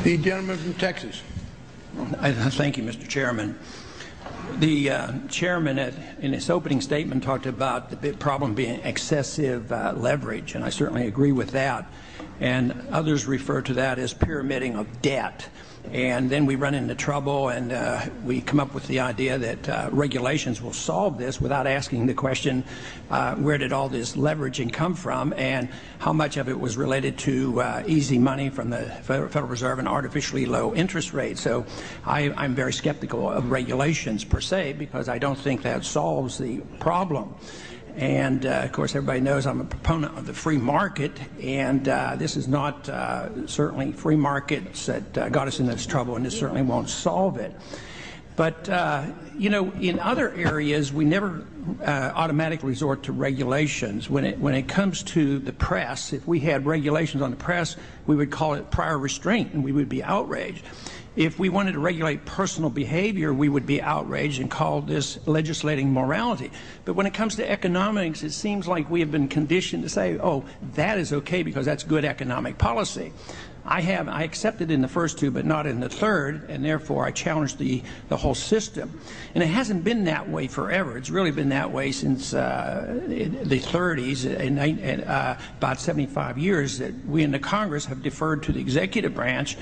The gentleman from Texas. Thank you, Mr. Chairman. The chairman, in his opening statement, talked about the big problem being excessive leverage, and I certainly agree with that. And others refer to that as pyramiding of debt. And then we run into trouble, and we come up with the idea that regulations will solve this without asking the question, where did all this leveraging come from, and how much of it was related to easy money from the Federal Reserve and artificially low interest rates. So I'm very skeptical of regulations per se, because I don't think that solves the problem. And, of course, everybody knows I'm a proponent of the free market, and this is not certainly free markets that got us in this trouble, and this certainly won't solve it. But, you know, in other areas, we never automatically resort to regulations. When it comes to the press, if we had regulations on the press, we would call it prior restraint, and we would be outraged. If we wanted to regulate personal behavior, we would be outraged and call this legislating morality. But when it comes to economics, it seems like we have been conditioned to say, oh, that is okay because that's good economic policy. I accept it in the first two, but not in the third, and therefore I challenge the whole system. And it hasn't been that way forever. It's really been that way since the 30s, and about 75 years, that we in the Congress have deferred to the executive branch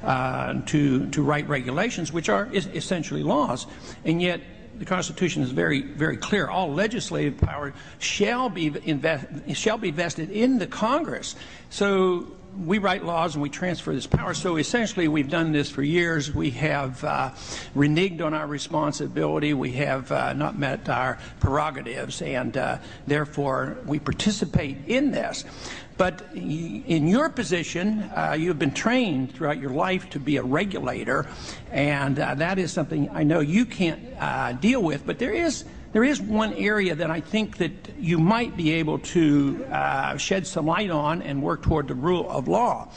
to write regulations, which are essentially laws. And yet the Constitution is very, very clear. All legislative power shall be vested in the Congress. So we write laws and we transfer this power. So essentially we've done this for years. We have reneged on our responsibility. We have not met our prerogatives, and therefore we participate in this. But in your position, you have been trained throughout your life to be a regulator, and that is something I know you can't deal with. But there is one area that I think that you might be able to shed some light on and work toward the rule of law.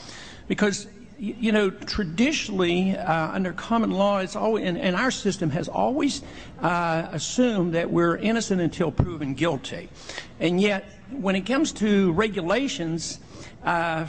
Because, you know, traditionally under common law, it's always, and our system has always assumed that we're innocent until proven guilty. And yet, when it comes to regulations,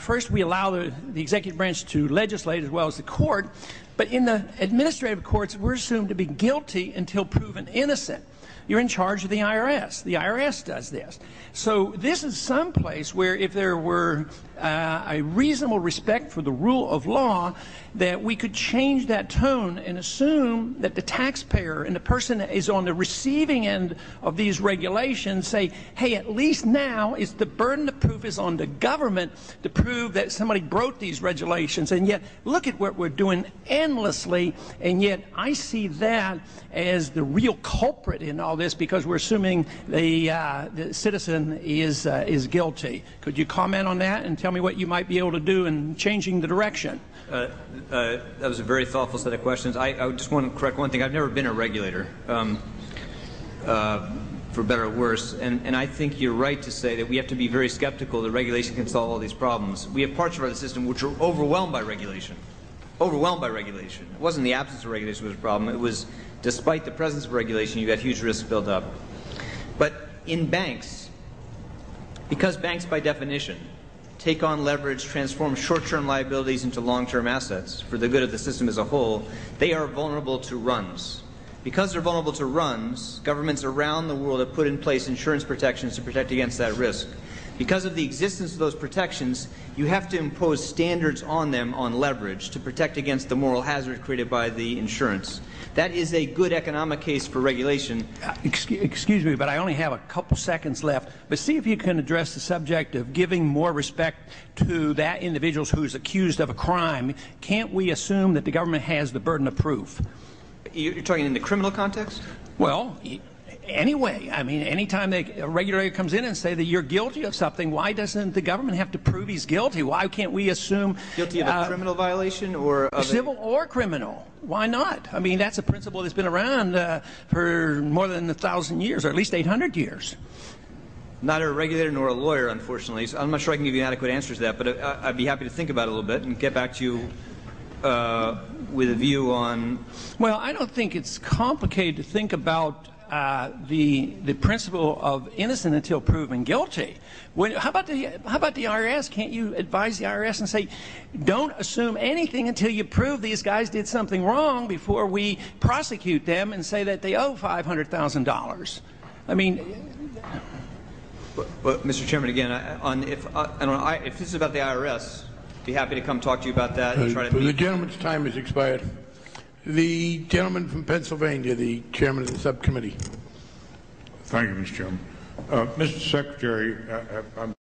first we allow the executive branch to legislate as well as the court. But in the administrative courts, we're assumed to be guilty until proven innocent. You're in charge of the IRS. The IRS does this. So this is some place where if there were a reasonable respect for the rule of law, that we could change that tone and assume that the taxpayer and the person that is on the receiving end of these regulations say, hey, at least now it's the burden of proof is on the government to prove that somebody broke these regulations. And yet, look at what we're doing endlessly, and yet I see that as the real culprit in all this, because we're assuming the citizen is guilty. Could you comment on that and tell me what you might be able to do in changing the direction? That was a very thoughtful set of questions. I just want to correct one thing. I've never been a regulator, for better or worse, and I think you're right to say that we have to be very skeptical that regulation can solve all these problems. We have parts of our system which are overwhelmed by regulation. Overwhelmed by regulation. It wasn't the absence of regulation that was a problem. It was despite the presence of regulation, you got huge risks built up. But in banks, because banks by definition take on leverage, transform short-term liabilities into long-term assets for the good of the system as a whole, they are vulnerable to runs. Because they're vulnerable to runs, governments around the world have put in place insurance protections to protect against that risk. Because of the existence of those protections, you have to impose standards on them on leverage to protect against the moral hazard created by the insurance. That is a good economic case for regulation. Excuse me, but I only have a couple seconds left. But see if you can address the subject of giving more respect to that individual who's accused of a crime. Can't we assume that the government has the burden of proof? You're talking in the criminal context? Well, anyway, I mean, anytime a regulator comes in and say that you're guilty of something, why doesn't the government have to prove he's guilty? Why can't we assume guilty of a criminal violation or of civil or criminal? Why not? I mean, that's a principle that's been around for more than 1,000 years, or at least 800 years. Not a regulator nor a lawyer, unfortunately. So I'm not sure I can give you an adequate answer to that, but I'd be happy to think about it a little bit and get back to you with a view on. Well, I don't think it's complicated to think about the principle of innocent until proven guilty. How about the IRS? Can't you advise the IRS and say, don't assume anything until you prove these guys did something wrong before we prosecute them and say that they owe $500,000? I mean, but Mr. Chairman, again, if this is about the IRS, be happy to come talk to you about that and try to. The gentleman's time has expired. The gentleman from Pennsylvania, the chairman of the subcommittee. Thank you, Mr. Chairman. Mr. Secretary, I'm